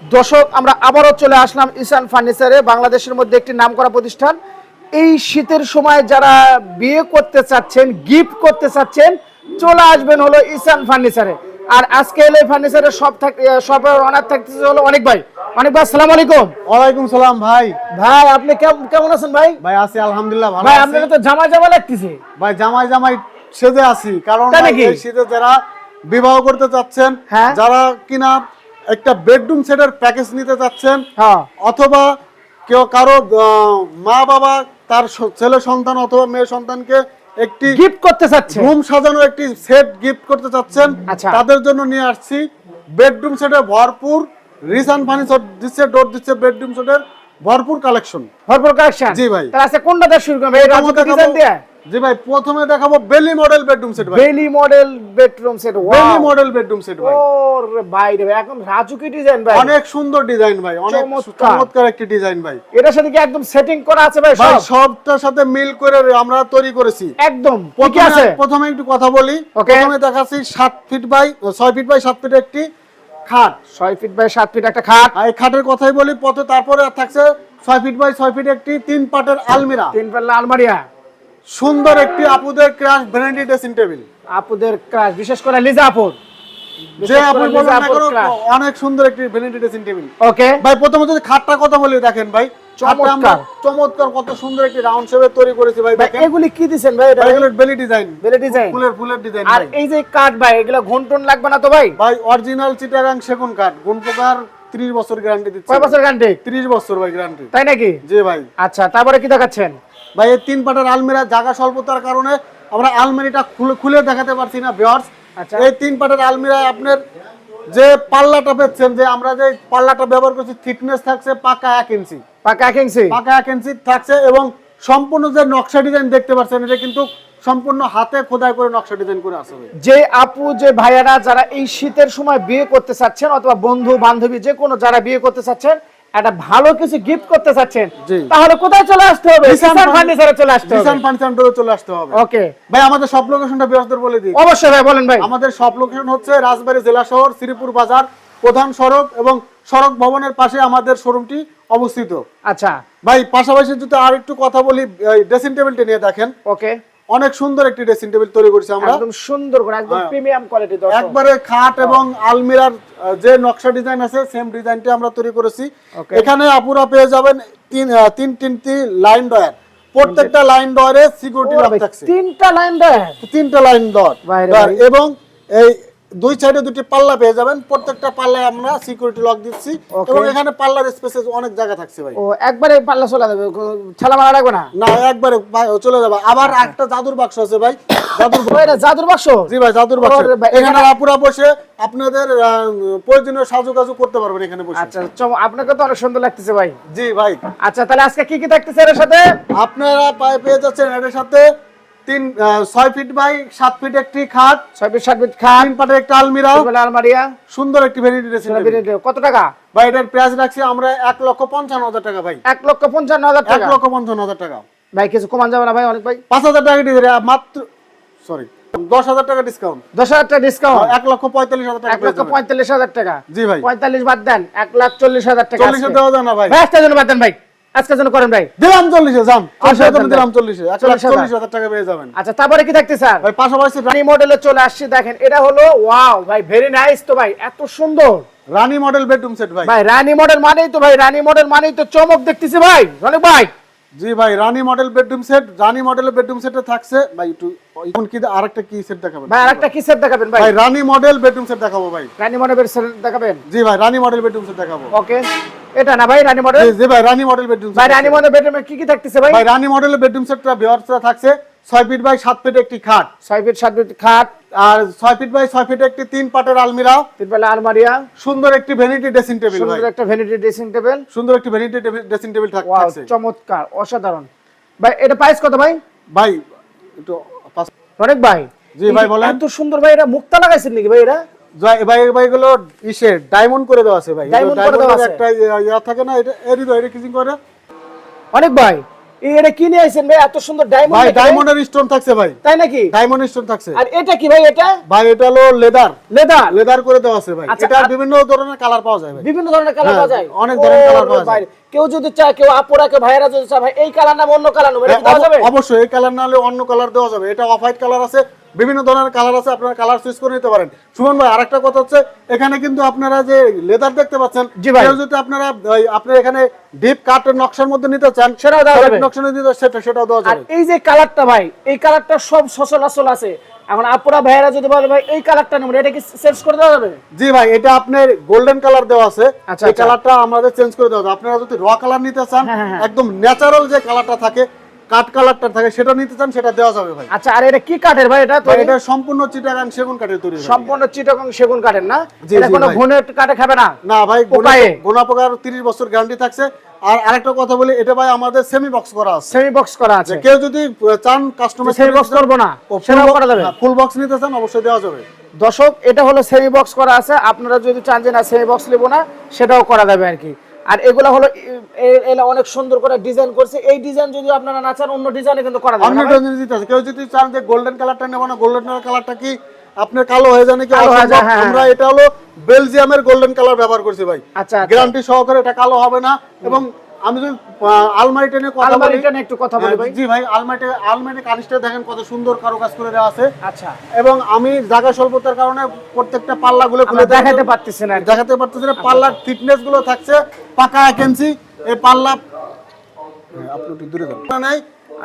দর্শক, আমরা আবারও চলে আসলাম ঈশান ফার্নিচারে, বাংলাদেশের মধ্যে একটি নামকরা প্রতিষ্ঠান। এই শীতের সময় যারা বিয়ে করতে চাচ্ছেন, গিফট করতে চাচ্ছেন, চলে আসবেন হলো ঈশান ফার্নিচারে। আর আজকে এলে ফার্নিচারের সব অনার থাকতেছে হলো অনেক ভাই। অনেক ভাই, আসসালামু আলাইকুম। ওয়ালাইকুম সালাম ভাই। ভাই আপনি কেমন আছেন ভাই? ভাই আছি আলহামদুলিল্লাহ ভালো ভাই আছি। আপনাকে তো জামা জামা লাগতেছে। ভাই জামাই সেজে আছি, কারণ তাই ভাই নাকি? এই শীতে যারা বিবাহ করতে চাচ্ছেন, হ্যাঁ। যারা কিনা একটা বেডরুম সেটের প্যাকেজ নিতে চাচ্ছেন, হ্যাঁ। অথবা কেউ কারো মা বাবা তার ছেলে সন্তান অথবা মেয়ে সন্তানকে একটি গিফট করতে চাচ্ছেন। রুম সাজানো একটি সেট গিফট করতে চাচ্ছেন, আচ্ছা। তাদের জন্য নিয়ে আসছি বেডরুম সেটে ভরপুর। রিসান ফার্নিচার দিচ্ছে, ডোর দিচ্ছে বেডরুম সেটের ভরপুর কালেকশন। ভরপুর কালেকশন। জি ভাই। তাহলে আজকে কোনটা দিয়ে শুরু করব? এই রাজুকে ডিজাইন দিয়ে। জি ভাই, প্রথমে দেখাবো বেলি মডেল বেডরুম সেট ভাই। বেলি মডেল বেডরুম সেট। বেলি মডেল বেডরুম সেট ভাই। ওরে ভাই রে ভাই, একদম রাজুকি ডিজাইন ভাই। অনেক সুন্দর ডিজাইন ভাই, অনেক চমৎকার। চমৎকার একটি ডিজাইন ভাই। এটার সাথে কি একদম সেটিং করা আছে ভাই? ভাই সব সবটার সাথে মিল করে আমরা তৈরি করেছি একদম ঠিক আছে। প্রথমে একটু কথা বলি। Okay. প্রথমে দেখাচ্ছি 7 feet by 6 feet by 7 feet একটি খাট। 6 ফিট বাই 7 ফিট একটা খাট। আর এই খাটের কথাই বলি তারপরে থাকছে 6 ফিট বাই 6 ফিট একটি 3 পাটের আলমিরা। 3 পাল্লা আলমারিয়া। সুন্দর একটি আপুদের ক্রাশ ভ্যানিটি ড্রেসিং টেবিল। আপুদের ক্লাস, বিশেষ করে লিজা আপুর। যে আপনি বলেন না কেন, অনেক সুন্দর একটি ভ্যানিটি ড্রেসিং টেবিল। ওকে ভাই প্রথমে যদি খাটটার কথা বলি, দেখেন ভাই খাটটা আমরা চমৎকার। চমৎকার কত সুন্দর একটি রাউন্ড শেপে তৈরি করেছি ভাই। দেখেন এগুলি কি দিবেন ভাই? এটা এগুলো বেলি ডিজাইন, বেলে ডিজাইন। ফুলের ডিজাইন। আর এই যে কাঠ ভাই, এগুলা ঘন্টন লাগবে না তো ভাই? ভাই অরিজিনাল চিটাগাং সেগুন কাঠ, গুণ প্রকার 30 বছর গ্যারান্টি দিচ্ছে। কয় বছর গ্যারান্টি? 30 বছর ভাই গ্যারান্টি। তাই নাকি? জি ভাই। আচ্ছা, তারপরে কি দেখাচ্ছেন? ভাই এই 3 পাটের আলমিরা জায়গা স্বল্পতার কারণে আমরা আলমারিটা খুলে দেখাতে পারছি না ভিউয়ার্স। আচ্ছা। এই 3 পাটের আলমিরা আপনার যে পাল্লাটা পেচ্ছেন, যে আমরা যে পাল্লাটা ব্যবহার করছি, থিকনেস থাকছে পাকা 1 ইঞ্চি। পাকা 1 ইঞ্চি। পাকা 1 ইঞ্চি থাকছে, এবং সম্পূর্ণ যে নকশা ডিজাইন দেখতে পাচ্ছেন, এটা কিন্তু সম্পূর্ণ হাতে খোদাই করে নকশা ডিজাইন করে আসবে। যে আপু, যে ভাইয়ারা যারা এই শীতের সময় বিয়ে করতে চাচ্ছেন, অথবা বন্ধু বান্ধবী যে কোনো যারা বিয়ে করতে চাচ্ছেন, একটা ভালো কিছু গিফট করতে চাচ্ছেন, জি। তাহলে কোথায় চলে আসতে হবে? ঈশান ফার্নিচারে চলে আসতে হবে। ঈশান ফার্নিচারে চলে আসতে হবে। ওকে ভাই আমাদের সব লোকেশনটা বিরোধীদের বলে দিই। অবশ্যই ভাই, বলেন ভাই। আমাদের সব লোকেশন হচ্ছে রাজবাড়ী জেলা শহর, শ্রীপুর বাজার, প্রধান সড়ক এবং সড়ক ভবনের পাশে আমাদের শোরুমটি অবস্থিত। আচ্ছা ভাই পাশাপাশি যদি আর একটু কথা বলি, ড্রেসিং টেবিলটা নিয়ে দেখেন, ওকে। অনেক সুন্দর একটি ড্রেসিং টেবিল তৈরি করেছি আমরা, একদম সুন্দর করে, একদম হ্যাঁ। Premium quality. দর্শক একবারে খাট এবং আলমিরার যে নকশা ডিজাইন আছে, সেম ডিজাইনটি আমরা তৈরি করেছি। Okay. এখানে আপুরা পেয়ে যাবেন তিনটি লাইন ডয়ার, প্রত্যেকটা লাইন ডয়ারে সিকিউরিটি লক থাকছে। 3টা লাইন দেয়। 3টা লাইন বাইরে ডয়ার, ভাই। এবং এই দুই সাইডে দুটি পাল্লা পেয়ে যাবেন, প্রত্যেকটা পাল্লায় আমরা সিকিউরিটি লক দিচ্ছি। Okay. এবং এখানে পাল্লার স্পেসে অনেক জায়গা থাকছে ভাই। ও একবারে পাল্লা চলে যাবে, ঠেলা মারা রাখবে না? না একবারে চলে যাবে। আবার একটা জাদুর বাক্স আছে ভাই, জাদুর ও, এটা জাদুর বাক্স? জি ভাই, জাদুর বাক্স। ওরে ভাই, এখানে আপুরা বসে আপনাদের প্রয়োজনীয় সাজুকাজু করতে পারবেন এখানে বসে। আচ্ছা, আপনাকে তো অনেক সুন্দর লাগতেছে ভাই। জি ভাই। আচ্ছা, তাহলে আজকে কি কি থাকতেছে এর সাথে? আপনারা পেয়ে যাচ্ছেন এর সাথে 6 ফিট বাই 7 ফিট একটি খাট, 6 ফিট 7 ফিট খাট, 3 পাটের একটা আলমিরা, আলমারিয়া। সুন্দর একটি ভ্যানিটি ড্রেসিং টেবিল। কত টাকা ভাই এটার প্রাইস রাখছি আমরা 1,55,000 টাকা ভাই। 1,55,000 টাকা। 1,55,000 টাকা। ভাই কিছু কমান যাবে না ভাই? অনেক ভাই। 5,000 টাকা দিয়ে মাত্র, সরি 10,000 টাকা ডিসকাউন্ট। 10,000 টাকা ডিসকাউন্ট। 1,45,000 টাকা। 1,45,000 টাকা। জি ভাই। 45 বাদ দেন, 1,40,000 টাকা। 40 দেওয়া যায় না ভাই। ভাই আজকের জন্য বাদ দেন ভাই, আজকের জন্য করেন ভাই। দিলাম 40 যান, 40,000 দিলাম 40, 1,40,000 টাকা পেয়ে যাবেন। আচ্ছা, তারপরে কি থাকতে স্যার? ভাই পাশাপাশি রানী মডেলে চলে আসছি, দেখেন এটা হলো ওয়াও ভাই, ভেরি নাইস তো ভাই, এত সুন্দর রানী মডেল বেডরুম সেট ভাই। ভাই। রানী মডেল মানেই তো ভাই, রানী মডেল মানেই তো চমক দেখতেছি ভাই, অনেক ভাই। জি ভাই, রানী মডেল বেডরুম সেট। রানী মডেলের বেডরুম সেটে থাকছে ভাই, একটু এখন কি আরেকটা কি সেট দেখাবেন ভাই? আরেকটা কি সেট দেখাবেন ভাই? ভাই রানী মডেল বেডরুম সেট দেখাবো ভাই। রানী মডেল সেট দেখাবেন? জি ভাই, রানী মডেল বেডরুম সেট দেখাবো। ওকে, এটা না ভাই রানী মডেল? জি ভাই, রানী মডেল বেডরুম ভাই সেট। রানী মডেল বেডরুমে কি কি থাকতেছে ভাই? ভাই রানী মডেলের বেডরুম সেটটা ভিউয়ার্সরা থাকছে 6 ফিট বাই 7 ফিট একটি খাট, 6 ফিট 7 ফিট খাট, আর 6 ফিট বাই 6 ফিট একটি 3 পাটের আলমিরা, 3 পাল্লা আলমারিয়া, সুন্দর একটি ভ্যানিটি ড্রেসিং টেবিল ভাই। সুন্দর একটা ভ্যানিটি ড্রেসিং টেবিল, সুন্দর একটি ভ্যানিটি ড্রেসিং টেবিল ওয়াও থাকছে চমৎকার, অসাধারণ ভাই। এটা প্রাইস কত ভাই? ভাই। একটু অনেক ভাই। জি ভাই বলেন। এত সুন্দর ভাই, এটা মুক্তা লাগাইছেন নাকি ভাই? এটা ভাইগুলো ইসে ডায়মন্ড করে দেওয়া আছে ভাই। ডায়মন্ড করে দেওয়া আছে। একটা ইয়া থাকে না, এটা এরই কিজিং করে। অনেক ভাই, এটা কি নিয়ে আইছেন ভাই? এত সুন্দর ডায়মন্ড ভাই ডায়মন্ডের স্টোন থাকছে ভাই, তাই নাকি? ডায়মন্ড স্টোন থাকছে। আর এটা কি ভাই? এটা ভাই এটা হলো লেদার লেদার করে দেওয়া আছে ভাই। আচ্ছা, এটা বিভিন্ন ধরনের কালার পাওয়া যায় ভাই, বিভিন্ন ধরনের কালার হ্যাঁ, পাওয়া যায়, অনেক ধরনের কালার ওরে পাওয়া যায়। ভাই, কেউ যদি চায়, কেউ আপুরা, কেউ ভাইরা যদি চায় ভাই এই কালার না অন্য কালার নেবে, এটা কি দেওয়া যাবে? অবশ্যই এই কালার না হলে অন্য কালার দেওয়া যাবে। এটা অফ হোয়াইট কালার আছে, বিভিন্ন ধরনের কালার আছে, আপনারা কালার চুজ করে নিতে পারেন। সুমন ভাই আরেকটা কথা হচ্ছে, এখানে কিন্তু আপনারা যে লেদার দেখতে পাচ্ছেন, জি ভাই। কেউ যদি আপনারা আপনি এখানে ডিপ কাটের নকশার মধ্যে নিতে চান, সেটাও দেওয়া যাবে। নকশা নিতে সেটাও দেওয়া আর যাবে। এই যে কালারটা ভাই, এই কালারটা সব সচরাচর আছে, এখন আপুরা ভাইরা যদি বলে ভাই এই কালারটা নেবেন, এটা কি চেঞ্জ করে দেওয়া যাবে? জি ভাই, এটা আপনার গোল্ডেন কালার দেওয়া আছে, আচ্ছা, এই আচ্ছা। কালারটা আমাদের চেঞ্জ করে দেওয়া যাবে। আপনারা যদি র কালার নিতে চান, হ্যাঁ, হ্যাঁ, হ্যাঁ। একদম ন্যাচারাল যে কালারটা থাকে, কাঠ কালারটা থাকে, সেটা নিতে চান, সেটা দেওয়া যাবে ভাই। আচ্ছা, আর এটা কি কাঠের ভাই? এটা তো ভাই এটা সম্পূর্ণ চিটাগাং সেগুন কাঠের তৈরি ভাই। সম্পূর্ণ চিটাগং সেগুন কাঠের না? জি, এটা জি কোনো ভাই। ঘুণে কাঠে খাবে না? না ভাই, পোকায়ে? গোনা পোকার 30 বছর গ্যারান্টি থাকছে। আর আরেকটা কথা বলি, এটা ভাই আমাদের সেমি বক্স করা আছে। সেমি বক্স করা আছে। কেউ যদি চান কাস্টমার সেমি বক্স করবো না, সেটাও করা যাবে। ফুল বক্স নিতে চান, অবশ্যই দেওয়া যাবে। দর্শক, এটা হলো সেমি বক্স করা আছে, আপনারা যদি চান যে না সেমি বক্স নেব না, সেটাও করা যাবে আর কি। আর এগুলা হলো এলা অনেক সুন্দর করে ডিজাইন করছে, এই ডিজাইন যদি আপনারা না চান অন্য ডিজাইনে কিন্তু করা যাবে অন্য না ভাই? ডিজাইন দিতে আছে। কেউ যদি চান যে গোল্ডেন কালারটা নেব না, গোল্ডেন কালারটা কি আপনার কালো হয়ে যায় নাকি? কালো হয়ে যায়, হ্যাঁ, আমরা এটা হলো বেলজিয়ামের গোল্ডেন কালার ব্যবহার করছি ভাই, আচ্ছা, আচ্ছা। গ্যারান্টি সহকারে, এটা কালো হবে না। এবং আমি যদি আলমারিটা নিয়ে কথা বলি, আলমারিটা নিয়ে একটু কথা বলি ভাই। জি ভাই, আলমারি কানিসটা দেখেন কত সুন্দর কারুকাজ করে দেওয়া আছে। আচ্ছা, এবং আমি জায়গা স্বল্পতার কারণে প্রত্যেকটা পাল্লা গুলো আমরা দেখাতে পারতেছি না আর কি। দেখাতে পারতেছি না। পাল্লার থিকনেস গুলো থাকছে পাকা 1 ইঞ্চি। এই পাল্লা আপনি একটু দূরে যান নাই।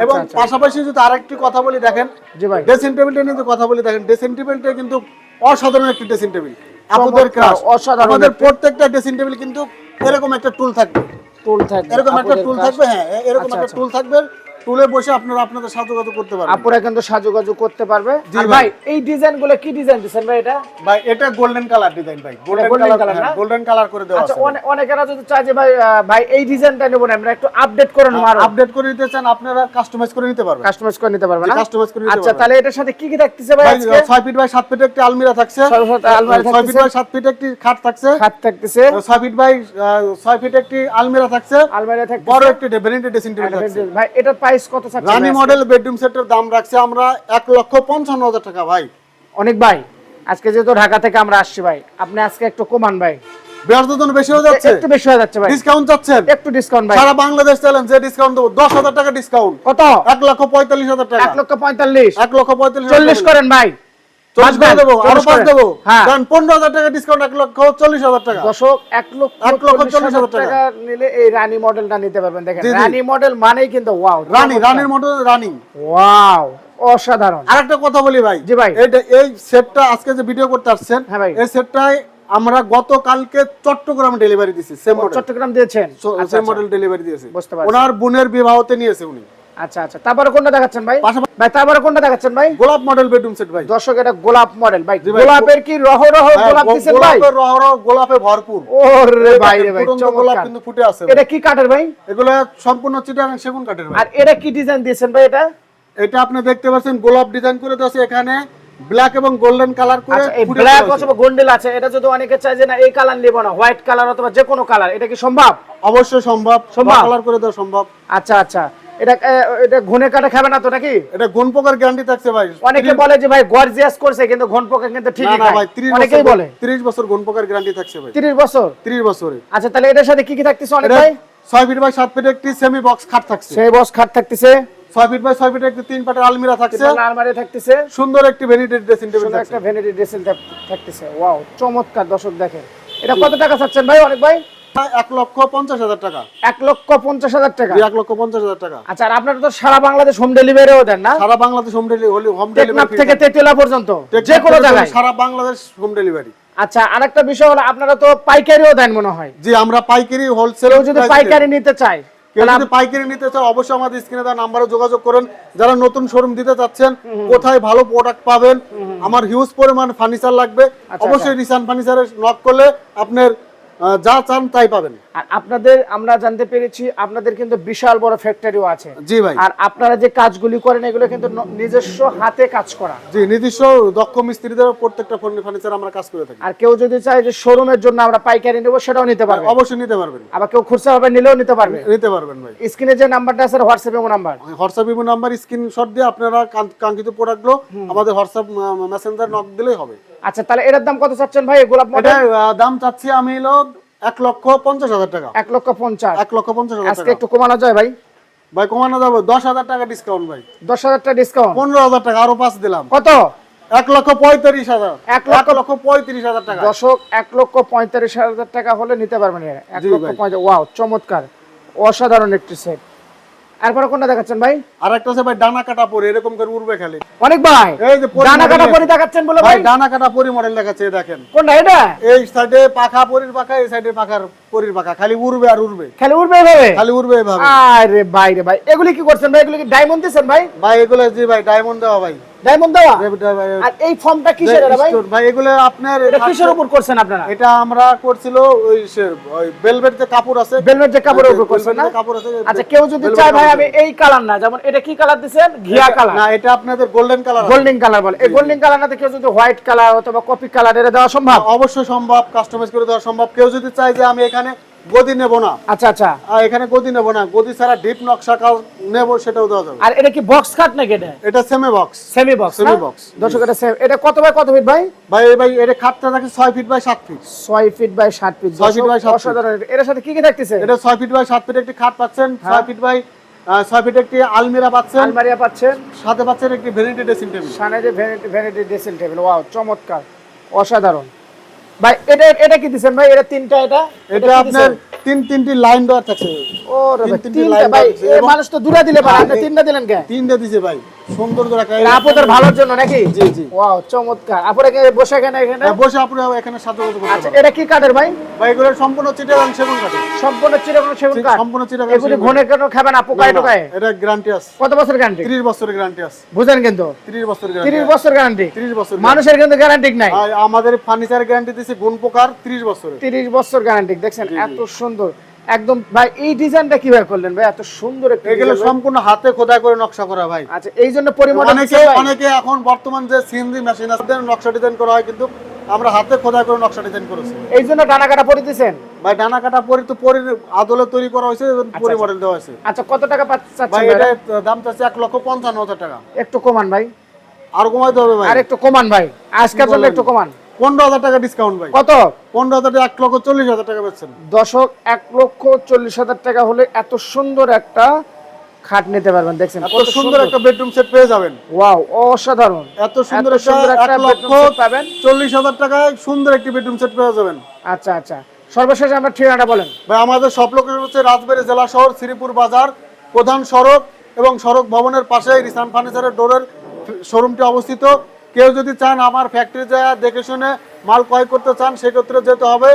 এবং আচ্ছা। পাশাপাশি যদি আরেকটি কথা বলি, দেখেন জি ভাই। ড্রেসিং টেবিলটা নিয়ে কথা বলি, দেখেন ড্রেসিং টেবিলটা কিন্তু অসাধারণ একটি ড্রেসিং টেবিল, আপুদের ক্রাশ। অসাধারণ আমাদের একটি। প্রত্যেকটা ড্রেসিং টেবিল কিন্তু এরকম একটা টুল থাকবে, টুল থাকবে, এরকম একটা আপুদের টুল কাজ। থাকবে, হ্যাঁ এরকম আচ্ছা, একটা আচ্ছা। টুল থাকবে। টুলে বসে আপনারা আপনাদের সাজুগুজু করতে পারবেন। আপুরা কিন্তু সাজুগুজু করতে পারবে। জি আর ভাই। ভাই এই ডিজাইন গুলো কি ডিজাইন দিবেন ভাই? এটা ভাই এটা গোল্ডেন কালার ডিজাইন ভাই, গোল্ডেন golden কালার, color না? গোল্ডেন কালার করে দেওয়া আচ্ছা, আছে। অনেকেরা যদি চায় যে ভাই ভাই এই ডিজাইনটা নেব না, আমরা একটু আপডেট করে নেব, আরো আপডেট করে নিতে চান, আপনারা কাস্টমাইজ করে নিতে পারবেন। কাস্টমাইজ করে নিতে পারবে জি, না? customize করে নিতে আচ্ছা, পারবেন। তাহলে এটার সাথে কি কি থাকতেছে ভাই ভাই আজকে? 6 ফিট বাই 7 ফিট একটি আলমিরা থাকছে, 6 ফিট আলমারি 6 ফিট থাকতেছে, বাই 7 ফিট একটি খাট থাকছে, খাট থাকতেছে, 6 ফিট বাই 6 ফিট একটি আলমিরা থাকছে, আলমারি থাকতেছে, বড় একটি ভ্যানিটি ড্রেসিং টেবিল থাকছে। ভাই এটার প্রাইস কত চাচ্ছেন? রানী ভাই মডেল বেডরুম সেটের দাম রাখছে আমরা 1,55,000 টাকা ভাই। অনেক ভাই, আজকে যেহেতু ঢাকা থেকে আমরা আসছি ভাই, আপনি আজকে একটু কমান ভাই, বিয়ারদের জন্য বেশি হয়ে যাচ্ছে, একটু বেশি হয়ে যাচ্ছে ভাই, ডিসকাউন্ট চাচ্ছেন? একটু ডিসকাউন্ট ভাই। সারা বাংলাদেশ চাইলেন যে ডিসকাউন্ট দেবো, 10,000 টাকা ডিসকাউন্ট, কত? 1,45,000 টাকা, 1,45,000, 1,45,000 40 করেন ভাই, 40 করে দেবো, আরো 5 দেবো, হ্যাঁ। কারণ 15,000 টাকা ডিসকাউন্ট, 1,40,000 টাকা। দর্শক 1,40,000 টাকা টাকা নিলে এই রানী মডেলটা নিতে পারবেন। দেখেন জি, জি। রানী মডেল মানেই কিন্তু ওয়াও, রানীর মডেল রানী। ওয়াও, অসাধারণ। আরেকটা কথা বলি ভাই, জি ভাই। এই সেটটা আজকে যে ভিডিও করতে আসছেন, হ্যাঁ ভাই। এই সেটটাই আমরা গতকালকে চট্টগ্রামে ডেলিভারি দিয়েছি, সেম মডেল, চট্টগ্রাম দিয়েছেন? আচ্ছা, সেম মডেল ডেলিভারি দিয়েছি। বুঝতে পারছি। ওনার বোনের বিবাহতে নিয়েছে উনি। আচ্ছা আচ্ছা, তারপরে কোনটা দেখাচ্ছেন ভাই? পাশাপাশি ভাই তারপরে কোনটা দেখাচ্ছেন ভাই? গোলাপ মডেল বেডরুম সেট ভাই। দর্শক এটা গোলাপ মডেল ভাই, জি ভাই। গোলাপের কি রহ হ্যাঁ, গোলাপ দিছেন ভাই? গোলাপের রহর গোলাপে ভরপুর। ওরে ভাই রে ভাই, ফুটন্ত গোলাপ চমৎকার। কিন্তু ফুটে আছে। এটা কি কাঠের ভাই? এগুলো সম্পূর্ণ চিটাগাং সেগুন কাঠের ভাই। আর এটা কি ডিজাইন দিয়েছেন ভাই? এটা এটা আপনি দেখতে পাচ্ছেন গোলাপ ডিজাইন করে দেওয়া আছে, এখানে ব্ল্যাক এবং গোল্ডেন কালার করে আচ্ছা, এই ফুটে ব্ল্যাক দেওয়া আছে। অথবা গোল্ডেন আছে, এটা যদি অনেকে চায় যে না এই কালার নিব না, হোয়াইট কালার অথবা যে কোনো কালার, এটা কি সম্ভব? অবশ্যই সম্ভব, সম্ভব। কালার করে দেওয়া সম্ভব। আচ্ছা আচ্ছা, এটা এটা ঘুনে কাটা খাবে না তো নাকি? এটা গুণ পোকার গ্যারান্টি থাকছে ভাই। অনেকে বলে যে ভাই গর্জিয়াস করছে কিন্তু ঘন পোকা কিন্তু না ঠিকই না খায়, ভাই, 30 অনেকেই বলে 30 বছর গুণ পোকার গ্যারান্টি থাকছে ভাই, 30 বছর। 30 বছরে। আচ্ছা, তাহলে এটার সাথে কি কি থাকতেছে অনেক এটা ভাই? 6 ফিট বাই 7 ফিট একটি সেমি বক্স খাট থাকছে, সেই বক্স খাট থাকতেছে, 6 ফিট বাই 6 ফিট একটি 3 পাটের আলমিরা থাকছে, আলমারি থাকতেছে, সুন্দর একটি ভ্যানিটি ড্রেসিং টেবিল সুন্দর থাকছে। একটা ভ্যানিটি ড্রেসিং থাকতেছে। ওয়াও, চমৎকার। দর্শক দেখেন, এটা কত টাকা চাচ্ছেন ভাই অনেক ভাই? 1,50,000 টাকা। 1,50,000 টাকা। 1,50,000 টাকা। আচ্ছা, আর আপনারা তো সারা বাংলাদেশ হোম ডেলিভারিও দেন না? সারা বাংলাদেশ হোম টেকনাফ ডেলিভারি থেকে তেতুলা পর্যন্ত যে কোনো জায়গায়? সারা বাংলাদেশ হোম ডেলিভারি। আচ্ছা, আরেকটা বিষয় হলো আপনারা তো পাইকারিও দেন মনে হয়। জি, আমরা পাইকারি হোলসেল, কেউ যদি পাইকারি নিতে চায়, কেউ যদি পাইকারি নিতে চায় অবশ্যই আমাদের স্ক্রিনে দেওয়া নাম্বারে যোগাযোগ করেন। যারা নতুন শোরুম দিতে চাচ্ছেন, কোথায় ভালো প্রোডাক্ট পাবেন, আমার হিউজ পরিমাণ ফার্নিচার লাগবে, অবশ্যই রিসান ফার্নিচারে নক করলে আপনার যা চান তাই পাবেন। আর আপনাদের আমরা জানতে পেরেছি আপনাদের কিন্তু বিশাল বড় ফ্যাক্টরিও আছে। জি ভাই। আর আপনারা যে কাজগুলি করেন এগুলো কিন্তু নিজস্ব হাতে কাজ করা। জি, নিজস্ব দক্ষ মিস্ত্রিদের প্রত্যেকটা ফার্নিচার আমরা কাজ করে থাকি। আর কেউ যদি চায় যে শোরুমের জন্য আমরা পাইকারি নেব সেটাও নিতে পারবে? অবশ্যই নিতে পারবেন। আবার কেউ খুচরা ভাবে নিলেও নিতে পারবে? নিতে পারবেন ভাই। স্ক্রিনে যে নাম্বারটা আছে হোয়াটসঅ্যাপ এবং number, WhatsApp imo number screenshot দিয়ে আপনারা কাঙ্ক্ষিত প্রোডাক্টগুলো আমাদের হোয়াটসঅ্যাপ মেসেঞ্জার নক দিলেই হবে। আচ্ছা, তাহলে এটার দাম কত চাচ্ছেন ভাই? গোলাপ মডেল এটা দাম চাচ্ছি আমি হলো 1,50,000 টাকা। 1,50,000। 1,50,000 আজকে টাকা। একটু কমানো যায় ভাই? ভাই কমানো যাবে 10,000 টাকা ডিসকাউন্ট ভাই। 10,000 টাকা ডিসকাউন্ট? 15,000 টাকা আরো 5 দিলাম। কত? 1,35,000। 1,35,000 টাকা। দর্শক 1,35,000 টাকা হলে নিতে পারবেন। 1,35,000। ওয়াও, চমৎকার, অসাধারণ একটি সেট। এরপরে কোনটা দেখাচ্ছেন ভাই? আরেকটা আছে ভাই ডানা কাটা পরি, এরকম করে উড়বে খালি। অনেক ভাই এই যে ডানা কাটা পরি দেখাচ্ছেন বলে ভাই? ডানা কাটা পরি মডেল দেখাচ্ছে, এই দেখেন। কোনটা এটা? এই সাইডে পাখা পরির পাখা, এই সাইডে পাখার পরির পাখা, খালি উড়বে আর উড়বে। খালি উড়বে এভাবে? খালি উড়বে এভাবে। আরে ভাই রে ভাই, এগুলি কি করছেন ভাই? এগুলি কি ডায়মন্ড দিবেন ভাই? ভাই এগুলো জি ভাই ডায়মন্ড দেওয়া ভাই। ডায়মন্ড দেওয়া? আর এই ফর্মটা কিসের এটা ভাই? ভাই এগুলো আপনার এটা কিসের উপর করছেন আপনারা? এটা আমরা করছিল ওই ভেলভেট যে কাপড় আছে, ভেলভেট যে কাপড়ের উপর করছেন না? কাপড় আছে। আচ্ছা, কেউ যদি চায় ভাই আমি এই কালার না, যেমন এটা কি কালার দিবেন? ঘিয়া কালার না, এটা আপনাদের গোল্ডেন কালার। গোল্ডেন কালার বলে। এই গোল্ডেন কালার না, কেউ যদি হোয়াইট কালার অথবা কপি কালার এটা দেওয়া সম্ভব? অবশ্যই সম্ভব, কাস্টমাইজ করে দেওয়া সম্ভব। কেউ যদি চায় যে আমি এখানে গদি নেব না, আচ্ছা আচ্ছা, এখানে গদি নেব না, গদি ছাড়া ডিপ নকশা নেব, সেটাও দেওয়া যাবে। আর এটা কি বক্স খাট নাকি? এটা semi box. Semi box, semi box. দর্শক এটা সেম। এটা কত বাই কত ফিট ভাই? ভাই এটা খাটটা থাকে 6 feet by 7 feet. 6 feet by 7 feet. 6 feet by 7 feet. অসাধারণ। এর সাথে কি কি থাকতেছে? এটা 6 ফিট বাই 7 ফিট একটি খাট পাচ্ছেন, 6 ফিট বাই 6 ফিট একটি আলমিরা পাচ্ছেন, আলমারিয়া পাচ্ছেন, সাথে পাচ্ছেন একটি ভ্যানিটি ড্রেসিং টেবিল। সামনে যে ভ্যানিটি ড্রেসিং টেবিল। ওয়াও, চমৎকার, অসাধারণ ভাই। এটা কি দিবেন ভাই? এটা তিনটা, এটা আপনার তিনটি লাইন দেওয়া থাকছে। ও রে ভাই, তিনটা ভাই। এই মানুষ তো দুটা দিলে পারে, আপনি তিনটা দিলেন কেন? তিনটা দিছে ভাই, সুন্দর করে রাখা। আপনাদের ভালোর জন্য নাকি? জি জি। ওয়াও, চমৎকার। আপনারা কি বসে এখানে বসে আপনারা এখানে সাথে করতে আচ্ছা, পারবেন। এটা কি কাঠের ভাই? ভাই এগুলো সম্পূর্ণ চিটাগাং সেগুন কাঠ। সম্পূর্ণ চিটাগাং সেগুন কাঠ? সম্পূর্ণ চিটাগাং। এগুলি ঘনের কেন খাবে না, পোকায় টোকায়? এটা গ্যারান্টি আছে। কত বছর গ্যারান্টি? 30 বছরের গ্যারান্টি আছে। বুঝেন কিন্তু 30 বছরের গ্যারান্টি। 30 বছর গ্যারান্টি। 30 বছর মানুষের কিন্তু গ্যারান্টি নাই। আমাদের ফার্নিচার গ্যারান্টি দিছি গুণ প্রকার 30 বছরের। 30 বছর গ্যারান্টি। দেখছেন এত সুন্দর একদম ভাই। এই ডিজাইনটা কিভাবে করলেন ভাই? এত সুন্দর একটা এগুলো সম্পূর্ণ হাতে খোদাই করে নকশা করা ভাই। আচ্ছা, এই জন্য পরিমাণ অনেকে এখন বর্তমান যে সিএনজি মেশিন আছে নকশা ডিজাইন করা হয়, কিন্তু আমরা হাতে খোদাই করে নকশা ডিজাইন করেছি। এই জন্য ডানা কাটা পরে দিয়েছেন ভাই। ডানা কাটা পরি তো পরির আদলে তৈরি করা হয়েছে, পরি মডেল দেওয়া হয়েছে। আচ্ছা, কত টাকা পাচ্ছেন ভাই? এটা দাম চাচ্ছে 1,55,000 টাকা। একটু কমান ভাই, আর কমাইতে হবে ভাই। আর একটু কমান ভাই, আজকের জন্য একটু কমান। 15,000 টাকা ডিসকাউন্ট ভাই। কত? 15,000 টাকা 1,40,000 টাকা বেচছেন। দর্শক 1,40,000 টাকা হলে এত সুন্দর একটা খাট নিতে পারবেন। দেখছেন এত সুন্দর একটা বেডরুম সেট পেয়ে যাবেন। ওয়াও, অসাধারণ। এত সুন্দর একটা 1,40,000 টাকায় সুন্দর একটি বেডরুম সেট পেয়ে যাবেন। আচ্ছা আচ্ছা, সর্বশেষ আমরা ঠিকানাটা বলেন ভাই। আমাদের সব লোকেশন হচ্ছে রাজবাড়ী জেলা শহর, শ্রীপুর বাজার, প্রধান সড়ক এবং সড়ক ভবনের পাশে রিসান ফার্নিচারের ডোরের শোরুমটি অবস্থিত। কেউ যদি চান আমার ফ্যাক্টরি যায় দেখে শুনে মাল ক্রয় করতে চান, সেক্ষেত্রে যেতে হবে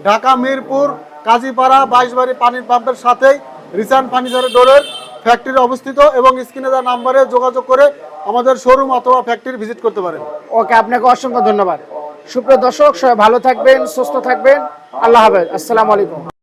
ঢাকা মিরপুর কাজীপাড়া 22 বাড়ি পানির পাম্পের সাথেই রিসান ফার্নিচারের ডোরের ফ্যাক্টরি অবস্থিত, এবং স্ক্রিনে দেওয়া নাম্বারে যোগাযোগ করে আমাদের শোরুম অথবা ফ্যাক্টরি ভিজিট করতে পারেন। ওকে, আপনাকে অসংখ্য ধন্যবাদ। সুপ্রিয় দর্শক, সবাই ভালো থাকবেন, সুস্থ থাকবেন। আল্লাহ হাফেজ। আসসালামু আলাইকুম।